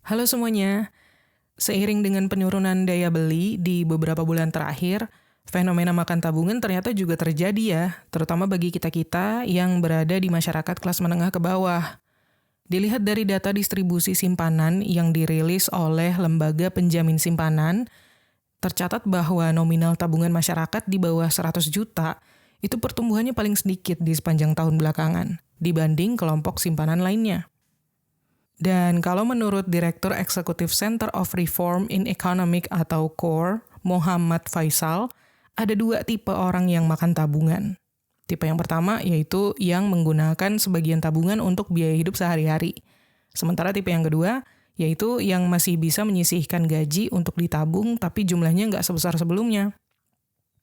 Halo semuanya, seiring dengan penurunan daya beli di beberapa bulan terakhir, fenomena makan tabungan ternyata juga terjadi ya, terutama bagi kita-kita yang berada di masyarakat kelas menengah ke bawah. Dilihat dari data distribusi simpanan yang dirilis oleh Lembaga Penjamin Simpanan, tercatat bahwa nominal tabungan masyarakat di bawah 100 juta itu pertumbuhannya paling sedikit di sepanjang tahun belakangan dibanding kelompok simpanan lainnya. Dan kalau menurut Direktur Eksekutif Center of Reform in Economic atau CORE, Muhammad Faisal, ada dua tipe orang yang makan tabungan. Tipe yang pertama yaitu yang menggunakan sebagian tabungan untuk biaya hidup sehari-hari. Sementara tipe yang kedua yaitu yang masih bisa menyisihkan gaji untuk ditabung tapi jumlahnya nggak sebesar sebelumnya.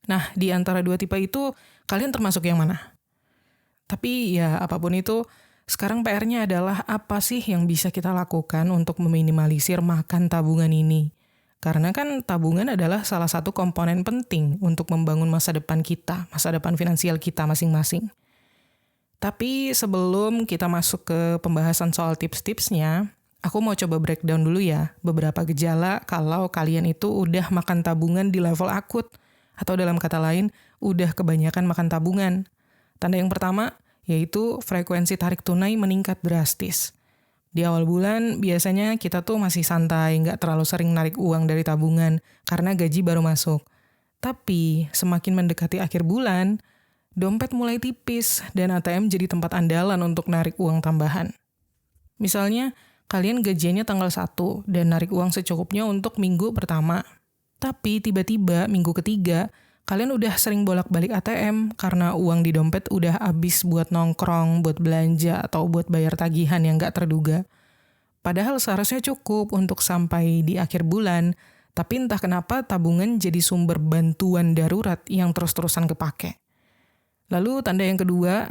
Nah, di antara dua tipe itu, kalian termasuk yang mana? Tapi ya apapun itu, sekarang PR-nya adalah apa sih yang bisa kita lakukan untuk meminimalisir makan tabungan ini? Karena kan tabungan adalah salah satu komponen penting untuk membangun masa depan kita, masa depan finansial kita masing-masing. Tapi sebelum kita masuk ke pembahasan soal tips-tipsnya, aku mau coba breakdown dulu ya beberapa gejala kalau kalian itu udah makan tabungan di level akut, atau dalam kata lain, udah kebanyakan makan tabungan. Tanda yang pertama, yaitu frekuensi tarik tunai meningkat drastis. Di awal bulan, biasanya kita tuh masih santai, nggak terlalu sering narik uang dari tabungan, karena gaji baru masuk. Tapi, semakin mendekati akhir bulan, dompet mulai tipis, dan ATM jadi tempat andalan untuk narik uang tambahan. Misalnya, kalian gajiannya tanggal 1, dan narik uang secukupnya untuk minggu pertama. Tapi, tiba-tiba, minggu ketiga, kalian udah sering bolak-balik ATM karena uang di dompet udah habis buat nongkrong, buat belanja, atau buat bayar tagihan yang nggak terduga. Padahal seharusnya cukup untuk sampai di akhir bulan, tapi entah kenapa tabungan jadi sumber bantuan darurat yang terus-terusan kepake. Lalu tanda yang kedua,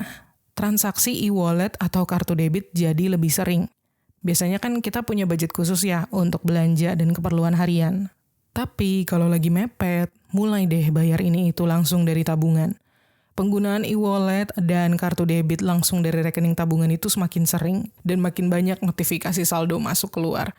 transaksi e-wallet atau kartu debit jadi lebih sering. Biasanya kan kita punya budget khusus ya untuk belanja dan keperluan harian. Tapi kalau lagi mepet, mulai deh bayar ini itu langsung dari tabungan. Penggunaan e-wallet dan kartu debit langsung dari rekening tabungan itu semakin sering dan makin banyak notifikasi saldo masuk keluar.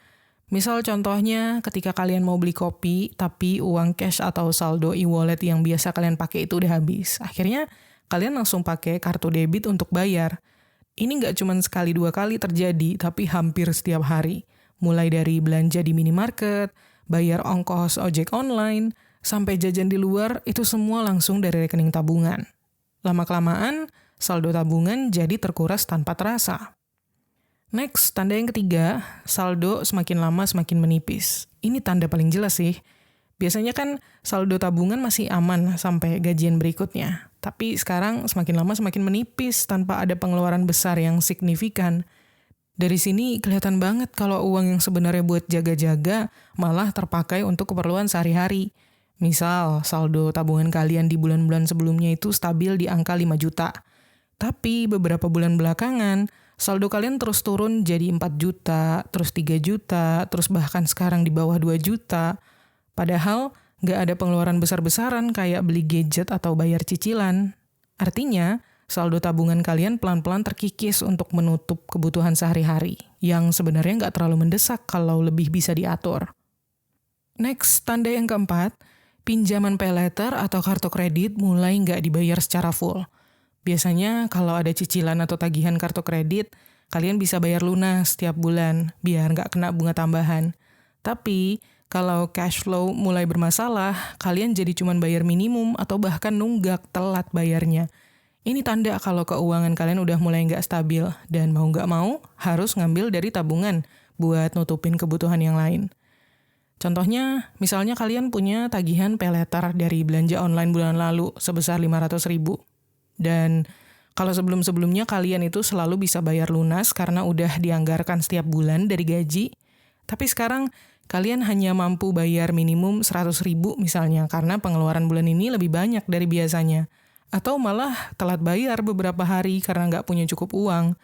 Misal contohnya ketika kalian mau beli kopi, tapi uang cash atau saldo e-wallet yang biasa kalian pakai itu udah habis. Akhirnya kalian langsung pakai kartu debit untuk bayar. Ini nggak cuma sekali dua kali terjadi, tapi hampir setiap hari. Mulai dari belanja di minimarket, bayar ongkos ojek online, sampai jajan di luar, itu semua langsung dari rekening tabungan. Lama-kelamaan, saldo tabungan jadi terkuras tanpa terasa. Next, tanda yang ketiga, saldo semakin lama semakin menipis. Ini tanda paling jelas sih. Biasanya kan saldo tabungan masih aman sampai gajian berikutnya. Tapi sekarang semakin lama semakin menipis tanpa ada pengeluaran besar yang signifikan. Dari sini kelihatan banget kalau uang yang sebenarnya buat jaga-jaga malah terpakai untuk keperluan sehari-hari. Misal, saldo tabungan kalian di bulan-bulan sebelumnya itu stabil di angka 5 juta. Tapi beberapa bulan belakangan, saldo kalian terus turun jadi 4 juta, terus 3 juta, terus bahkan sekarang di bawah 2 juta. Padahal nggak ada pengeluaran besar-besaran kayak beli gadget atau bayar cicilan. Artinya, saldo tabungan kalian pelan-pelan terkikis untuk menutup kebutuhan sehari-hari, yang sebenarnya nggak terlalu mendesak kalau lebih bisa diatur. Next, tanda yang keempat, pinjaman pay later atau kartu kredit mulai nggak dibayar secara full. Biasanya kalau ada cicilan atau tagihan kartu kredit, kalian bisa bayar lunas setiap bulan, biar nggak kena bunga tambahan. Tapi, kalau cash flow mulai bermasalah, kalian jadi cuma bayar minimum atau bahkan nunggak telat bayarnya. Ini tanda kalau keuangan kalian udah mulai nggak stabil dan mau nggak mau harus ngambil dari tabungan buat nutupin kebutuhan yang lain. Contohnya, misalnya kalian punya tagihan pay later dari belanja online bulan lalu sebesar 500.000. Dan kalau sebelum-sebelumnya kalian itu selalu bisa bayar lunas karena udah dianggarkan setiap bulan dari gaji, tapi sekarang kalian hanya mampu bayar minimum 100.000 misalnya karena pengeluaran bulan ini lebih banyak dari biasanya. Atau malah telat bayar beberapa hari karena nggak punya cukup uang.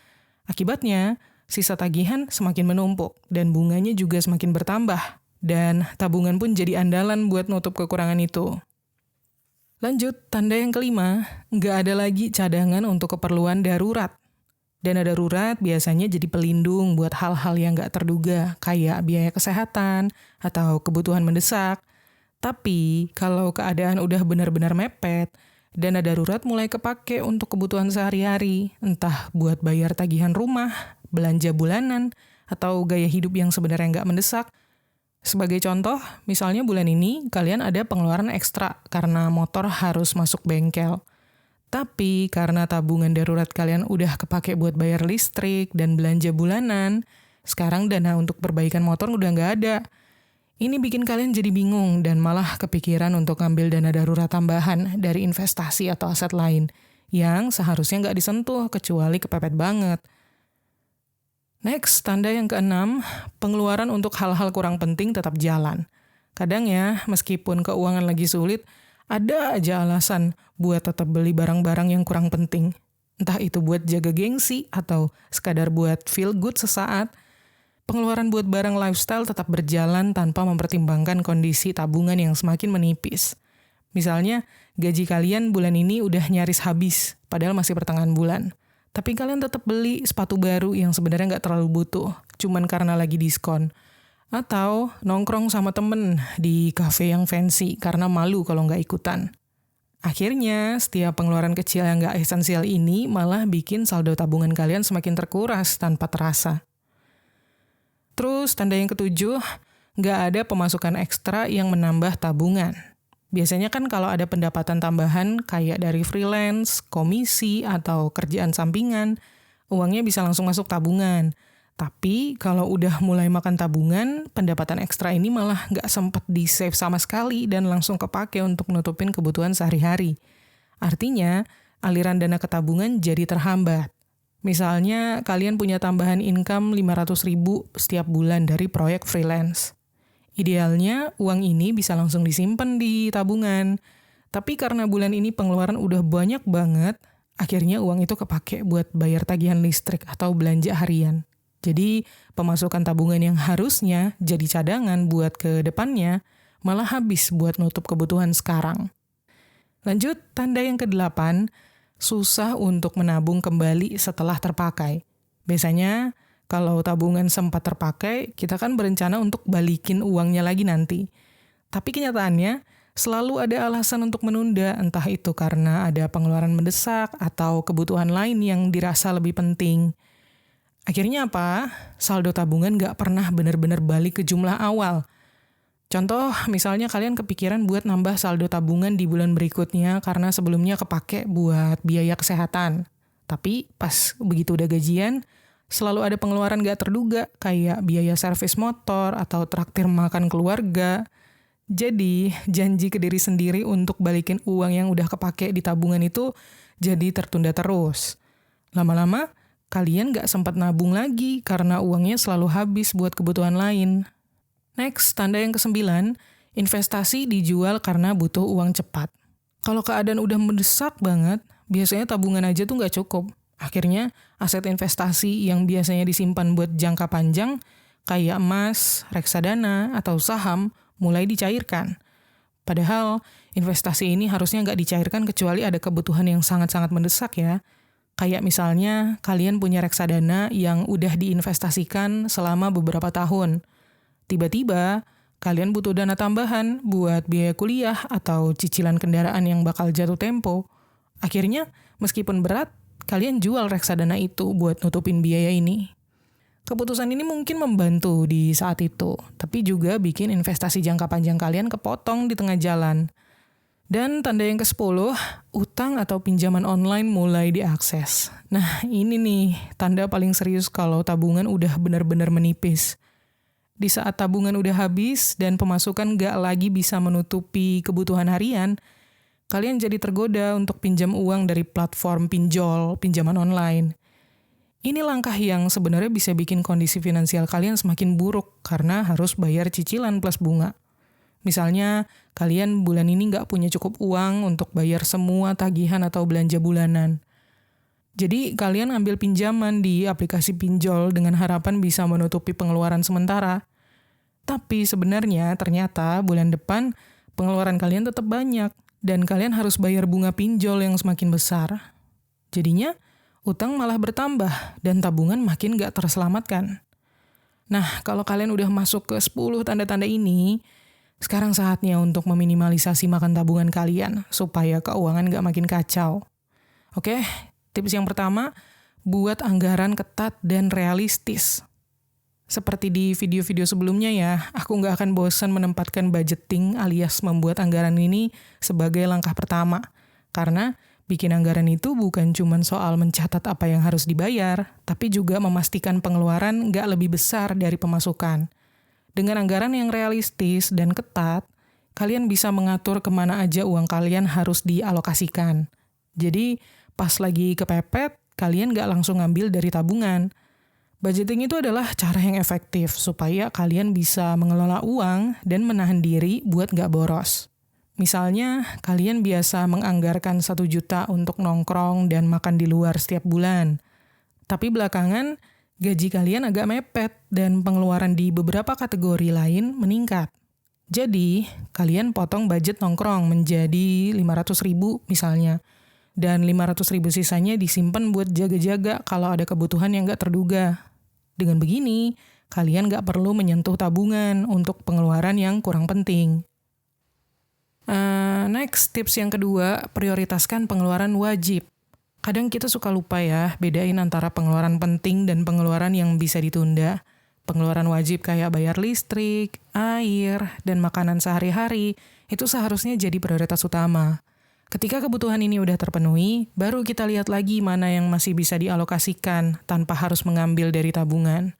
Akibatnya, sisa tagihan semakin menumpuk dan bunganya juga semakin bertambah. Dan tabungan pun jadi andalan buat nutup kekurangan itu. Lanjut, tanda yang kelima, nggak ada lagi cadangan untuk keperluan darurat. Dana darurat biasanya jadi pelindung buat hal-hal yang nggak terduga, kayak biaya kesehatan atau kebutuhan mendesak. Tapi kalau keadaan udah benar-benar mepet, dana darurat mulai kepake untuk kebutuhan sehari-hari, entah buat bayar tagihan rumah, belanja bulanan, atau gaya hidup yang sebenarnya nggak mendesak. Sebagai contoh, misalnya bulan ini kalian ada pengeluaran ekstra karena motor harus masuk bengkel. Tapi karena tabungan darurat kalian udah kepake buat bayar listrik dan belanja bulanan, sekarang dana untuk perbaikan motor udah nggak ada. Ini bikin kalian jadi bingung dan malah kepikiran untuk ngambil dana darurat tambahan dari investasi atau aset lain yang seharusnya nggak disentuh kecuali kepepet banget. Next, tanda yang keenam, pengeluaran untuk hal-hal kurang penting tetap jalan. Kadang ya, meskipun keuangan lagi sulit, ada aja alasan buat tetap beli barang-barang yang kurang penting. Entah itu buat jaga gengsi atau sekadar buat feel good sesaat. Pengeluaran buat barang lifestyle tetap berjalan tanpa mempertimbangkan kondisi tabungan yang semakin menipis. Misalnya, gaji kalian bulan ini udah nyaris habis, padahal masih pertengahan bulan. Tapi kalian tetap beli sepatu baru yang sebenarnya nggak terlalu butuh, cuman karena lagi diskon. Atau nongkrong sama temen di kafe yang fancy karena malu kalau nggak ikutan. Akhirnya, setiap pengeluaran kecil yang nggak esensial ini malah bikin saldo tabungan kalian semakin terkuras tanpa terasa. Terus, tanda yang ketujuh, nggak ada pemasukan ekstra yang menambah tabungan. Biasanya kan kalau ada pendapatan tambahan kayak dari freelance, komisi, atau kerjaan sampingan, uangnya bisa langsung masuk tabungan. Tapi kalau udah mulai makan tabungan, pendapatan ekstra ini malah nggak sempat di-save sama sekali dan langsung kepake untuk nutupin kebutuhan sehari-hari. Artinya, aliran dana ke tabungan jadi terhambat. Misalnya, kalian punya tambahan income 500.000 setiap bulan dari proyek freelance. Idealnya, uang ini bisa langsung disimpan di tabungan. Tapi karena bulan ini pengeluaran udah banyak banget, akhirnya uang itu kepake buat bayar tagihan listrik atau belanja harian. Jadi, pemasukan tabungan yang harusnya jadi cadangan buat ke depannya, malah habis buat nutup kebutuhan sekarang. Lanjut, tanda yang ke-8, susah untuk menabung kembali setelah terpakai. Biasanya, kalau tabungan sempat terpakai, kita kan berencana untuk balikin uangnya lagi nanti. Tapi kenyataannya, selalu ada alasan untuk menunda, entah itu karena ada pengeluaran mendesak atau kebutuhan lain yang dirasa lebih penting. Akhirnya apa? Saldo tabungan nggak pernah benar-benar balik ke jumlah awal. Contoh, misalnya kalian kepikiran buat nambah saldo tabungan di bulan berikutnya karena sebelumnya kepake buat biaya kesehatan. Tapi pas begitu udah gajian, selalu ada pengeluaran nggak terduga kayak biaya servis motor atau traktir makan keluarga. Jadi, janji ke diri sendiri untuk balikin uang yang udah kepake di tabungan itu jadi tertunda terus. Lama-lama, kalian nggak sempat nabung lagi karena uangnya selalu habis buat kebutuhan lain. Next, tanda yang ke-9, investasi dijual karena butuh uang cepat. Kalau keadaan udah mendesak banget, biasanya tabungan aja tuh nggak cukup. Akhirnya, aset investasi yang biasanya disimpan buat jangka panjang, kayak emas, reksadana, atau saham, mulai dicairkan. Padahal, investasi ini harusnya nggak dicairkan kecuali ada kebutuhan yang sangat-sangat mendesak ya. Kayak misalnya, kalian punya reksadana yang udah diinvestasikan selama beberapa tahun. Tiba-tiba, kalian butuh dana tambahan buat biaya kuliah atau cicilan kendaraan yang bakal jatuh tempo. Akhirnya, meskipun berat, kalian jual reksadana itu buat nutupin biaya ini. Keputusan ini mungkin membantu di saat itu, tapi juga bikin investasi jangka panjang kalian kepotong di tengah jalan. Dan tanda yang ke-10, utang atau pinjaman online mulai diakses. Nah, ini nih tanda paling serius kalau tabungan udah benar-benar menipis. Di saat tabungan udah habis dan pemasukan nggak lagi bisa menutupi kebutuhan harian, kalian jadi tergoda untuk pinjam uang dari platform pinjol, pinjaman online. Ini langkah yang sebenarnya bisa bikin kondisi finansial kalian semakin buruk karena harus bayar cicilan plus bunga. Misalnya, kalian bulan ini nggak punya cukup uang untuk bayar semua tagihan atau belanja bulanan. Jadi, kalian ambil pinjaman di aplikasi pinjol dengan harapan bisa menutupi pengeluaran sementara. Tapi sebenarnya, ternyata bulan depan pengeluaran kalian tetap banyak dan kalian harus bayar bunga pinjol yang semakin besar. Jadinya, utang malah bertambah dan tabungan makin gak terselamatkan. Nah, kalau kalian udah masuk ke 10 tanda-tanda ini, sekarang saatnya untuk meminimalisasi makan tabungan kalian supaya keuangan gak makin kacau. Oke, tips yang pertama, buat anggaran ketat dan realistis. Seperti di video-video sebelumnya ya, aku nggak akan bosan menempatkan budgeting alias membuat anggaran ini sebagai langkah pertama. Karena bikin anggaran itu bukan cuma soal mencatat apa yang harus dibayar, tapi juga memastikan pengeluaran nggak lebih besar dari pemasukan. Dengan anggaran yang realistis dan ketat, kalian bisa mengatur kemana aja uang kalian harus dialokasikan. Jadi, pas lagi kepepet, kalian nggak langsung ngambil dari tabungan. Budgeting itu adalah cara yang efektif supaya kalian bisa mengelola uang dan menahan diri buat nggak boros. Misalnya, kalian biasa menganggarkan 1 juta untuk nongkrong dan makan di luar setiap bulan. Tapi belakangan, gaji kalian agak mepet dan pengeluaran di beberapa kategori lain meningkat. Jadi, kalian potong budget nongkrong menjadi 500.000 misalnya. Dan 500.000 sisanya disimpan buat jaga-jaga kalau ada kebutuhan yang nggak terduga. Dengan begini, kalian nggak perlu menyentuh tabungan untuk pengeluaran yang kurang penting. Next, tips yang kedua, prioritaskan pengeluaran wajib. Kadang kita suka lupa ya, bedain antara pengeluaran penting dan pengeluaran yang bisa ditunda. Pengeluaran wajib kayak bayar listrik, air, dan makanan sehari-hari, itu seharusnya jadi prioritas utama. Ketika kebutuhan ini udah terpenuhi, baru kita lihat lagi mana yang masih bisa dialokasikan tanpa harus mengambil dari tabungan.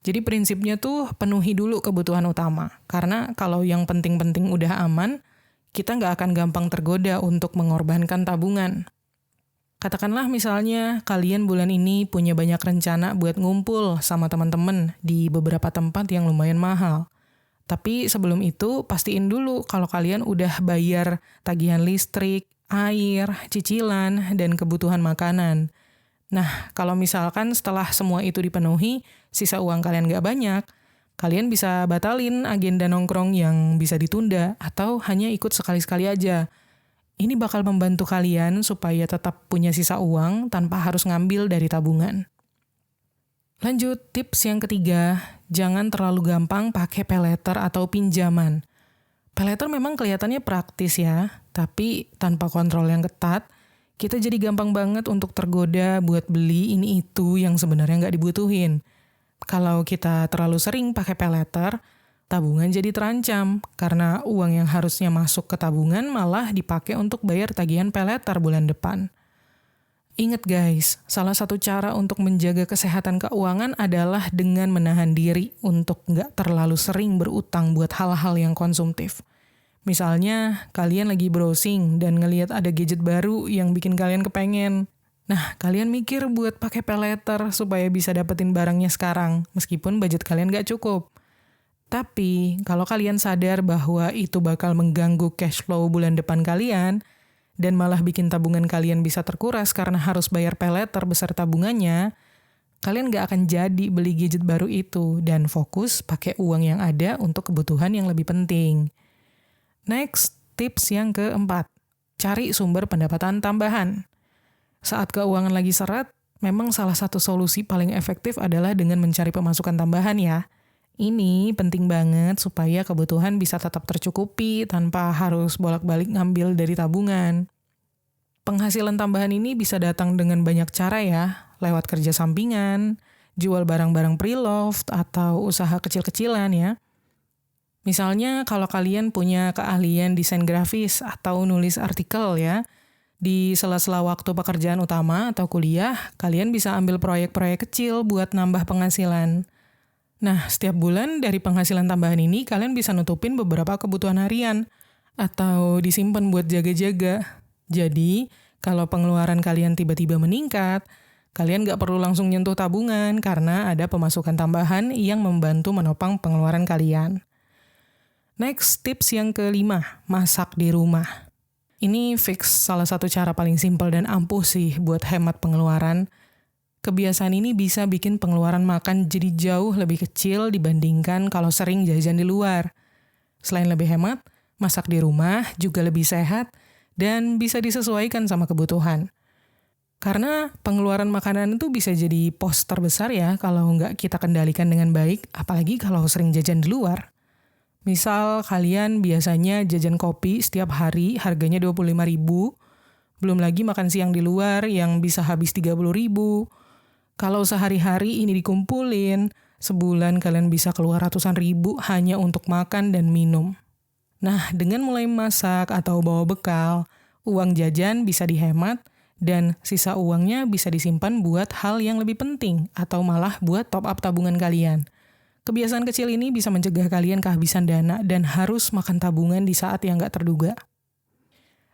Jadi prinsipnya tuh penuhi dulu kebutuhan utama. Karena kalau yang penting-penting udah aman, kita nggak akan gampang tergoda untuk mengorbankan tabungan. Katakanlah misalnya kalian bulan ini punya banyak rencana buat ngumpul sama teman-teman di beberapa tempat yang lumayan mahal. Tapi sebelum itu, pastiin dulu kalau kalian udah bayar tagihan listrik, air, cicilan, dan kebutuhan makanan. Nah, kalau misalkan setelah semua itu dipenuhi, sisa uang kalian nggak banyak, kalian bisa batalin agenda nongkrong yang bisa ditunda atau hanya ikut sekali-sekali aja. Ini bakal membantu kalian supaya tetap punya sisa uang tanpa harus ngambil dari tabungan. Lanjut, tips yang ketiga, jangan terlalu gampang pakai paylater atau pinjaman. Paylater memang kelihatannya praktis ya, tapi tanpa kontrol yang ketat, kita jadi gampang banget untuk tergoda buat beli ini itu yang sebenarnya nggak dibutuhin. Kalau kita terlalu sering pakai paylater, tabungan jadi terancam, karena uang yang harusnya masuk ke tabungan malah dipakai untuk bayar tagihan paylater bulan depan. Ingat guys, salah satu cara untuk menjaga kesehatan keuangan adalah dengan menahan diri untuk nggak terlalu sering berutang buat hal-hal yang konsumtif. Misalnya, kalian lagi browsing dan ngelihat ada gadget baru yang bikin kalian kepengen. Nah, kalian mikir buat pakai paylater supaya bisa dapetin barangnya sekarang, meskipun budget kalian nggak cukup. Tapi, kalau kalian sadar bahwa itu bakal mengganggu cash flow bulan depan kalian, dan malah bikin tabungan kalian bisa terkuras karena harus bayar paylater besar tabungannya, kalian gak akan jadi beli gadget baru itu dan fokus pakai uang yang ada untuk kebutuhan yang lebih penting. Next, tips yang keempat, cari sumber pendapatan tambahan. Saat keuangan lagi seret, memang salah satu solusi paling efektif adalah dengan mencari pemasukan tambahan ya. Ini penting banget supaya kebutuhan bisa tetap tercukupi tanpa harus bolak-balik ngambil dari tabungan. Penghasilan tambahan ini bisa datang dengan banyak cara ya, lewat kerja sampingan, jual barang-barang pre-loved, atau usaha kecil-kecilan ya. Misalnya kalau kalian punya keahlian desain grafis atau nulis artikel ya, di sela-sela waktu pekerjaan utama atau kuliah, kalian bisa ambil proyek-proyek kecil buat nambah penghasilan. Nah, setiap bulan dari penghasilan tambahan ini, kalian bisa nutupin beberapa kebutuhan harian atau disimpan buat jaga-jaga. Jadi, kalau pengeluaran kalian tiba-tiba meningkat, kalian nggak perlu langsung nyentuh tabungan karena ada pemasukan tambahan yang membantu menopang pengeluaran kalian. Next, tips yang kelima, masak di rumah. Ini fix salah satu cara paling simpel dan ampuh sih buat hemat pengeluaran. Kebiasaan ini bisa bikin pengeluaran makan jadi jauh lebih kecil dibandingkan kalau sering jajan di luar. Selain lebih hemat, masak di rumah juga lebih sehat dan bisa disesuaikan sama kebutuhan. Karena pengeluaran makanan itu bisa jadi pos terbesar ya kalau nggak kita kendalikan dengan baik, apalagi kalau sering jajan di luar. Misal kalian biasanya jajan kopi setiap hari harganya 25.000, belum lagi makan siang di luar yang bisa habis 30.000. Kalau sehari-hari ini dikumpulin, sebulan kalian bisa keluar ratusan ribu hanya untuk makan dan minum. Nah, dengan mulai masak atau bawa bekal, uang jajan bisa dihemat, dan sisa uangnya bisa disimpan buat hal yang lebih penting atau malah buat top up tabungan kalian. Kebiasaan kecil ini bisa mencegah kalian kehabisan dana dan harus makan tabungan di saat yang gak terduga.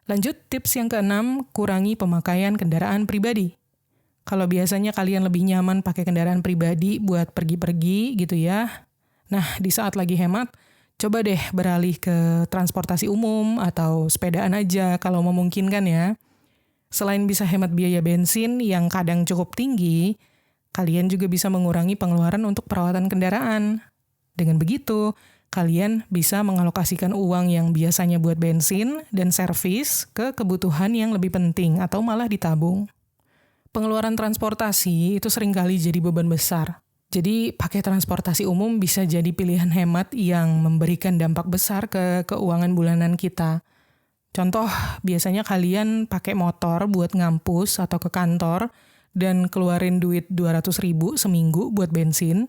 Lanjut, tips yang keenam, kurangi pemakaian kendaraan pribadi. Kalau biasanya kalian lebih nyaman pakai kendaraan pribadi buat pergi-pergi gitu ya. Nah, di saat lagi hemat, coba deh beralih ke transportasi umum atau sepedaan aja kalau memungkinkan ya. Selain bisa hemat biaya bensin yang kadang cukup tinggi, kalian juga bisa mengurangi pengeluaran untuk perawatan kendaraan. Dengan begitu, kalian bisa mengalokasikan uang yang biasanya buat bensin dan servis ke kebutuhan yang lebih penting atau malah ditabung. Pengeluaran transportasi itu seringkali jadi beban besar. Jadi pakai transportasi umum bisa jadi pilihan hemat yang memberikan dampak besar ke keuangan bulanan kita. Contoh, biasanya kalian pakai motor buat ngampus atau ke kantor dan keluarin duit 200.000 seminggu buat bensin.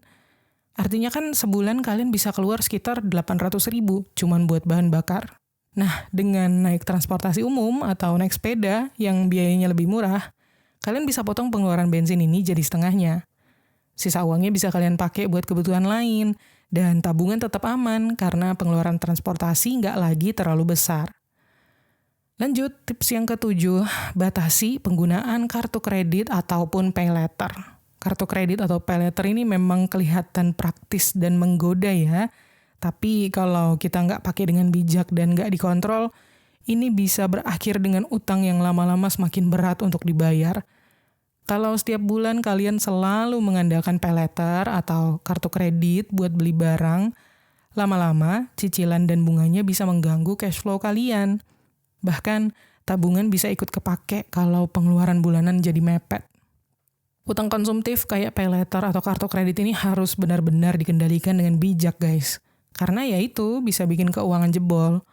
Artinya kan sebulan kalian bisa keluar sekitar 800.000 cuman buat bahan bakar. Nah, dengan naik transportasi umum atau naik sepeda yang biayanya lebih murah, kalian bisa potong pengeluaran bensin ini jadi setengahnya. Sisa uangnya bisa kalian pakai buat kebutuhan lain, dan tabungan tetap aman karena pengeluaran transportasi nggak lagi terlalu besar. Lanjut, tips yang ketujuh, batasi penggunaan kartu kredit ataupun pay letter. Kartu kredit atau pay letter ini memang kelihatan praktis dan menggoda ya, tapi kalau kita nggak pakai dengan bijak dan nggak dikontrol, ini bisa berakhir dengan utang yang lama-lama semakin berat untuk dibayar. Kalau setiap bulan kalian selalu mengandalkan pay letter atau kartu kredit buat beli barang, lama-lama cicilan dan bunganya bisa mengganggu cash flow kalian. Bahkan, tabungan bisa ikut kepake kalau pengeluaran bulanan jadi mepet. Utang konsumtif kayak pay letter atau kartu kredit ini harus benar-benar dikendalikan dengan bijak, guys. Karena ya itu bisa bikin keuangan jebol.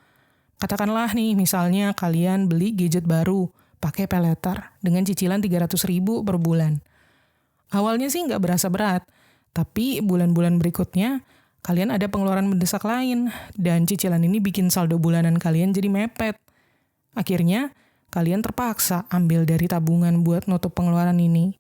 Katakanlah nih, misalnya kalian beli gadget baru pakai pay letter dengan cicilan 300.000 per bulan. Awalnya sih nggak berasa berat, tapi bulan-bulan berikutnya kalian ada pengeluaran mendesak lain, dan cicilan ini bikin saldo bulanan kalian jadi mepet. Akhirnya, kalian terpaksa ambil dari tabungan buat nutup pengeluaran ini.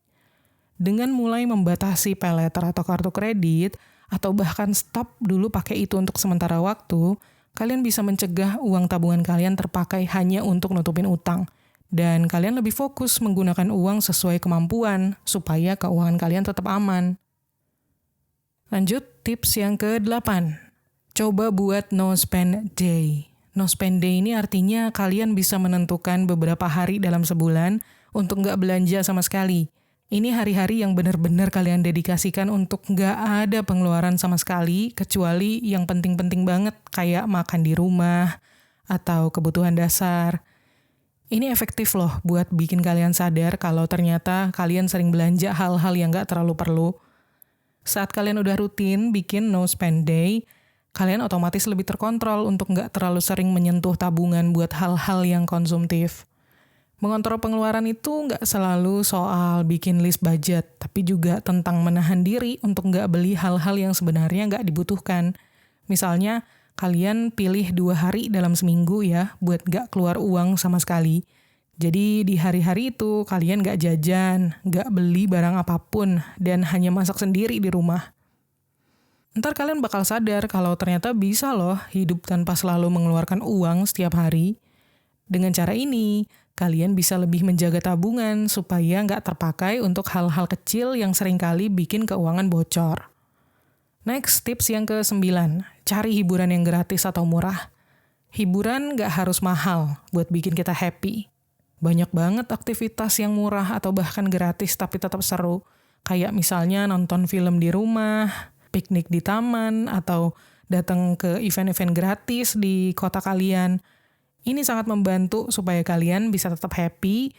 Dengan mulai membatasi pay letter atau kartu kredit, atau bahkan stop dulu pakai itu untuk sementara waktu, kalian bisa mencegah uang tabungan kalian terpakai hanya untuk nutupin utang. Dan kalian lebih fokus menggunakan uang sesuai kemampuan, supaya keuangan kalian tetap aman. Lanjut, tips yang ke-8. Coba buat no spend day. No spend day ini artinya kalian bisa menentukan beberapa hari dalam sebulan untuk nggak belanja sama sekali. Ini hari-hari yang benar-benar kalian dedikasikan untuk nggak ada pengeluaran sama sekali, kecuali yang penting-penting banget kayak makan di rumah atau kebutuhan dasar. Ini efektif loh buat bikin kalian sadar kalau ternyata kalian sering belanja hal-hal yang nggak terlalu perlu. Saat kalian udah rutin bikin no spend day, kalian otomatis lebih terkontrol untuk nggak terlalu sering menyentuh tabungan buat hal-hal yang konsumtif. Mengontrol pengeluaran itu nggak selalu soal bikin list budget, tapi juga tentang menahan diri untuk nggak beli hal-hal yang sebenarnya nggak dibutuhkan. Misalnya, kalian pilih 2 hari dalam seminggu ya, buat nggak keluar uang sama sekali. Jadi di hari-hari itu kalian nggak jajan, nggak beli barang apapun, dan hanya masak sendiri di rumah. Ntar kalian bakal sadar kalau ternyata bisa loh hidup tanpa selalu mengeluarkan uang setiap hari. Dengan cara ini, kalian bisa lebih menjaga tabungan supaya nggak terpakai untuk hal-hal kecil yang seringkali bikin keuangan bocor. Next, tips yang ke-9. Cari hiburan yang gratis atau murah. Hiburan nggak harus mahal buat bikin kita happy. Banyak banget aktivitas yang murah atau bahkan gratis tapi tetap seru. Kayak misalnya nonton film di rumah, piknik di taman, atau datang ke event-event gratis di kota kalian. Ini sangat membantu supaya kalian bisa tetap happy,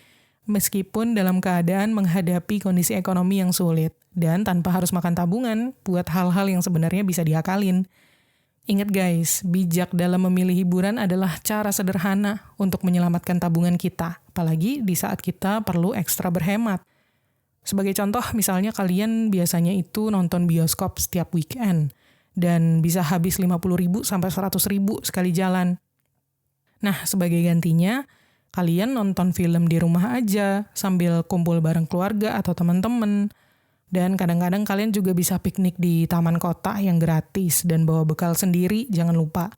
meskipun dalam keadaan menghadapi kondisi ekonomi yang sulit, dan tanpa harus makan tabungan buat hal-hal yang sebenarnya bisa diakalin. Ingat guys, bijak dalam memilih hiburan adalah cara sederhana untuk menyelamatkan tabungan kita, apalagi di saat kita perlu ekstra berhemat. Sebagai contoh, misalnya kalian biasanya itu nonton bioskop setiap weekend, dan bisa habis 50.000 sampai 100.000 sekali jalan. Nah, sebagai gantinya, kalian nonton film di rumah aja, sambil kumpul bareng keluarga atau teman-teman. Dan kadang-kadang kalian juga bisa piknik di taman kota yang gratis dan bawa bekal sendiri, jangan lupa.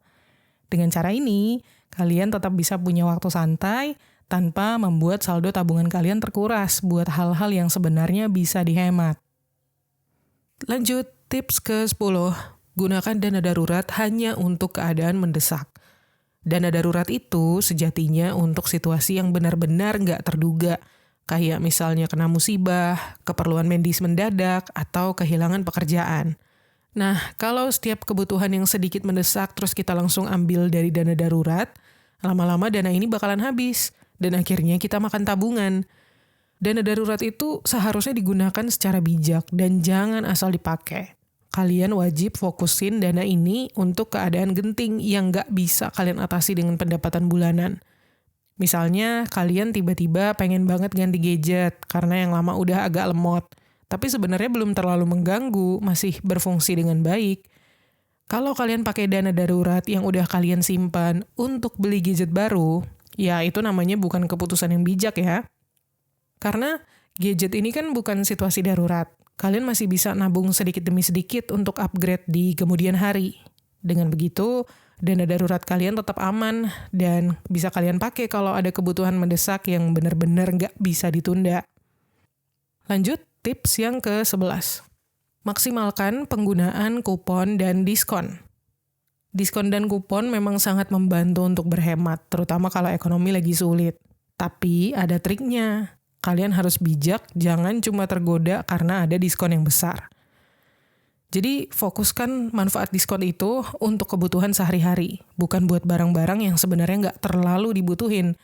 Dengan cara ini, kalian tetap bisa punya waktu santai tanpa membuat saldo tabungan kalian terkuras buat hal-hal yang sebenarnya bisa dihemat. Lanjut, tips ke-10. Gunakan dana darurat hanya untuk keadaan mendesak. Dana darurat itu sejatinya untuk situasi yang benar-benar nggak terduga, kayak misalnya kena musibah, keperluan medis mendadak, atau kehilangan pekerjaan. Nah, kalau setiap kebutuhan yang sedikit mendesak terus kita langsung ambil dari dana darurat, lama-lama dana ini bakalan habis, dan akhirnya kita makan tabungan. Dana darurat itu seharusnya digunakan secara bijak dan jangan asal dipakai. Kalian wajib fokusin dana ini untuk keadaan genting yang nggak bisa kalian atasi dengan pendapatan bulanan. Misalnya, kalian tiba-tiba pengen banget ganti gadget karena yang lama udah agak lemot, tapi sebenarnya belum terlalu mengganggu, masih berfungsi dengan baik. Kalau kalian pakai dana darurat yang udah kalian simpan untuk beli gadget baru, ya itu namanya bukan keputusan yang bijak ya. Karena gadget ini kan bukan situasi darurat. Kalian masih bisa nabung sedikit demi sedikit untuk upgrade di kemudian hari. Dengan begitu, dana darurat kalian tetap aman dan bisa kalian pakai kalau ada kebutuhan mendesak yang benar-benar nggak bisa ditunda. Lanjut, tips yang ke-11. Maksimalkan penggunaan kupon dan diskon. Diskon dan kupon memang sangat membantu untuk berhemat, terutama kalau ekonomi lagi sulit. Tapi ada triknya. Kalian harus bijak, jangan cuma tergoda karena ada diskon yang besar. Jadi fokuskan manfaat diskon itu untuk kebutuhan sehari-hari, bukan buat barang-barang yang sebenarnya nggak terlalu dibutuhin.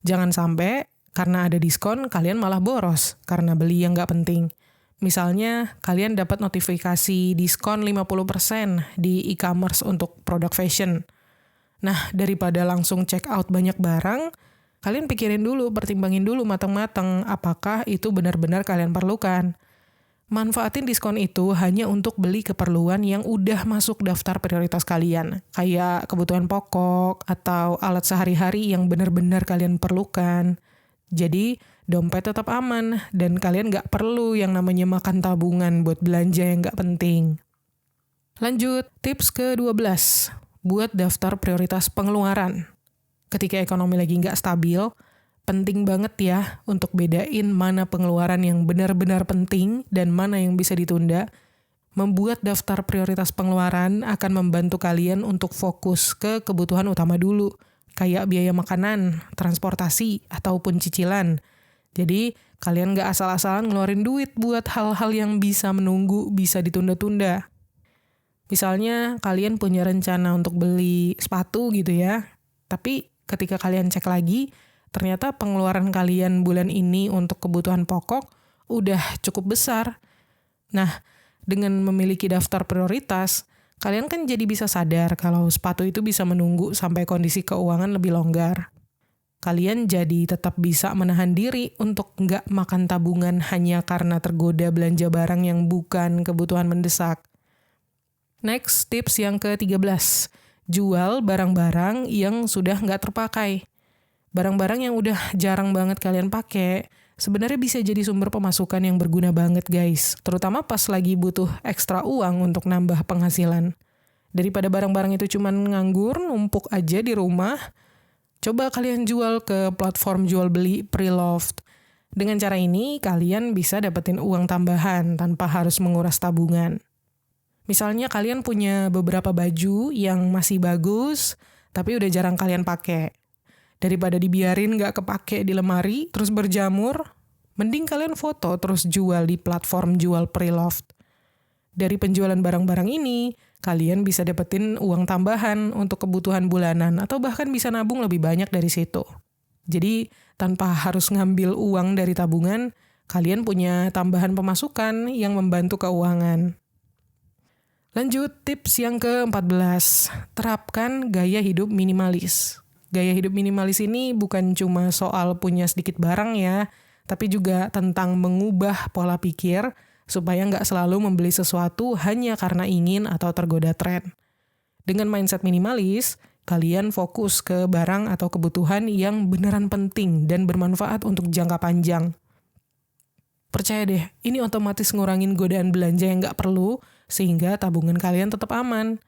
Jangan sampai karena ada diskon kalian malah boros karena beli yang nggak penting. Misalnya kalian dapat notifikasi diskon 50% di e-commerce untuk produk fashion. Nah, daripada langsung check out banyak barang, kalian pikirin dulu, pertimbangin dulu matang-matang apakah itu benar-benar kalian perlukan. Manfaatin diskon itu hanya untuk beli keperluan yang udah masuk daftar prioritas kalian, kayak kebutuhan pokok atau alat sehari-hari yang benar-benar kalian perlukan. Jadi, dompet tetap aman dan kalian nggak perlu yang namanya makan tabungan buat belanja yang nggak penting. Lanjut, tips ke-12. Buat daftar prioritas pengeluaran. Ketika ekonomi lagi nggak stabil, penting banget ya untuk bedain mana pengeluaran yang benar-benar penting dan mana yang bisa ditunda. Membuat daftar prioritas pengeluaran akan membantu kalian untuk fokus ke kebutuhan utama dulu, kayak biaya makanan, transportasi, ataupun cicilan. Jadi, kalian nggak asal-asalan ngeluarin duit buat hal-hal yang bisa menunggu, bisa ditunda-tunda. Misalnya, kalian punya rencana untuk beli sepatu gitu ya, tapi ketika kalian cek lagi, ternyata pengeluaran kalian bulan ini untuk kebutuhan pokok udah cukup besar. Nah, dengan memiliki daftar prioritas, kalian kan jadi bisa sadar kalau sepatu itu bisa menunggu sampai kondisi keuangan lebih longgar. Kalian jadi tetap bisa menahan diri untuk nggak makan tabungan hanya karena tergoda belanja barang yang bukan kebutuhan mendesak. Next, tips yang ke-13. Jual barang-barang yang sudah nggak terpakai. Barang-barang yang udah jarang banget kalian pakai, sebenarnya bisa jadi sumber pemasukan yang berguna banget guys. Terutama pas lagi butuh ekstra uang untuk nambah penghasilan. Daripada barang-barang itu cuman nganggur, numpuk aja di rumah, coba kalian jual ke platform jual beli Preloved. Dengan cara ini, kalian bisa dapetin uang tambahan tanpa harus menguras tabungan. Misalnya kalian punya beberapa baju yang masih bagus, tapi udah jarang kalian pakai. Daripada dibiarin nggak kepake di lemari, terus berjamur, mending kalian foto terus jual di platform jual Preloved. Dari penjualan barang-barang ini, kalian bisa dapetin uang tambahan untuk kebutuhan bulanan atau bahkan bisa nabung lebih banyak dari situ. Jadi tanpa harus ngambil uang dari tabungan, kalian punya tambahan pemasukan yang membantu keuangan. Lanjut, tips yang ke-14. Terapkan gaya hidup minimalis. Gaya hidup minimalis ini bukan cuma soal punya sedikit barang ya, tapi juga tentang mengubah pola pikir supaya nggak selalu membeli sesuatu hanya karena ingin atau tergoda tren. Dengan mindset minimalis, kalian fokus ke barang atau kebutuhan yang beneran penting dan bermanfaat untuk jangka panjang. Percaya deh, ini otomatis ngurangin godaan belanja yang nggak perlu, sehingga tabungan kalian tetap aman.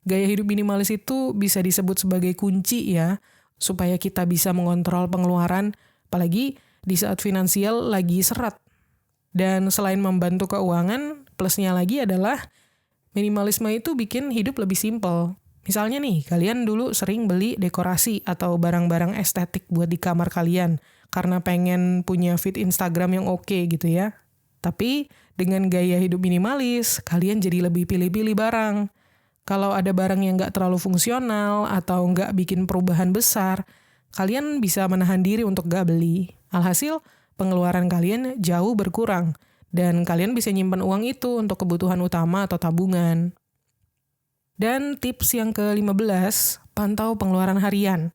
Gaya hidup minimalis itu bisa disebut sebagai kunci ya, supaya kita bisa mengontrol pengeluaran, apalagi di saat finansial lagi seret. Dan selain membantu keuangan, plusnya lagi adalah minimalisme itu bikin hidup lebih simpel. Misalnya nih, kalian dulu sering beli dekorasi atau barang-barang estetik buat di kamar kalian karena pengen punya feed Instagram yang oke gitu ya. Tapi dengan gaya hidup minimalis, kalian jadi lebih pilih-pilih barang. Kalau ada barang yang nggak terlalu fungsional atau nggak bikin perubahan besar, kalian bisa menahan diri untuk nggak beli. Alhasil, pengeluaran kalian jauh berkurang. Dan kalian bisa nyimpan uang itu untuk kebutuhan utama atau tabungan. Dan tips yang ke-15, pantau pengeluaran harian.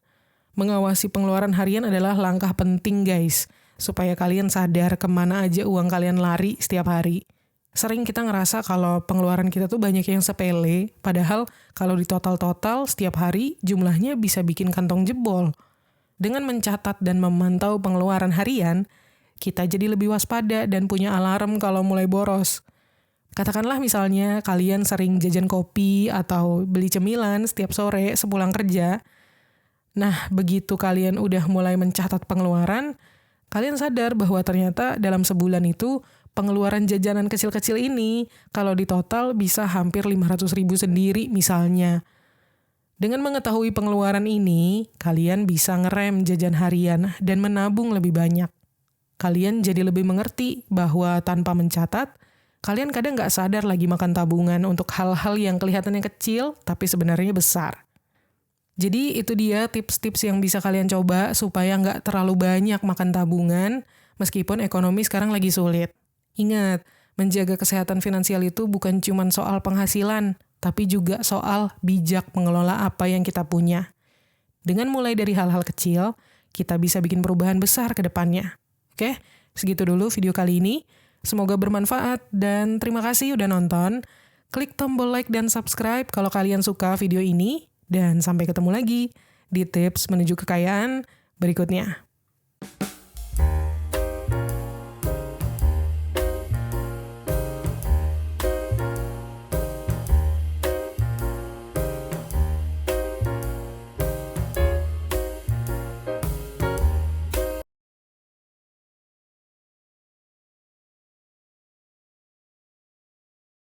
Mengawasi pengeluaran harian adalah langkah penting guys, supaya kalian sadar kemana aja uang kalian lari setiap hari. Sering kita ngerasa kalau pengeluaran kita tuh banyak yang sepele, padahal kalau di total-total setiap hari jumlahnya bisa bikin kantong jebol. Dengan mencatat dan memantau pengeluaran harian, kita jadi lebih waspada dan punya alarm kalau mulai boros. Katakanlah misalnya kalian sering jajan kopi atau beli cemilan setiap sore sepulang kerja. Nah, begitu kalian udah mulai mencatat pengeluaran, kalian sadar bahwa ternyata dalam sebulan itu pengeluaran jajanan kecil-kecil ini kalau di total bisa hampir 500.000 sendiri misalnya. Dengan mengetahui pengeluaran ini, kalian bisa ngerem jajan harian dan menabung lebih banyak. Kalian jadi lebih mengerti bahwa tanpa mencatat, kalian kadang nggak sadar lagi makan tabungan untuk hal-hal yang kelihatannya kecil, tapi sebenarnya besar. Jadi itu dia tips-tips yang bisa kalian coba supaya nggak terlalu banyak makan tabungan, meskipun ekonomi sekarang lagi sulit. Ingat, menjaga kesehatan finansial itu bukan cuma soal penghasilan, tapi juga soal bijak mengelola apa yang kita punya. Dengan mulai dari hal-hal kecil, kita bisa bikin perubahan besar ke depannya. Oke, segitu dulu video kali ini. Semoga bermanfaat dan terima kasih udah nonton. Klik tombol like dan subscribe kalau kalian suka video ini. Dan sampai ketemu lagi di tips menuju kekayaan berikutnya.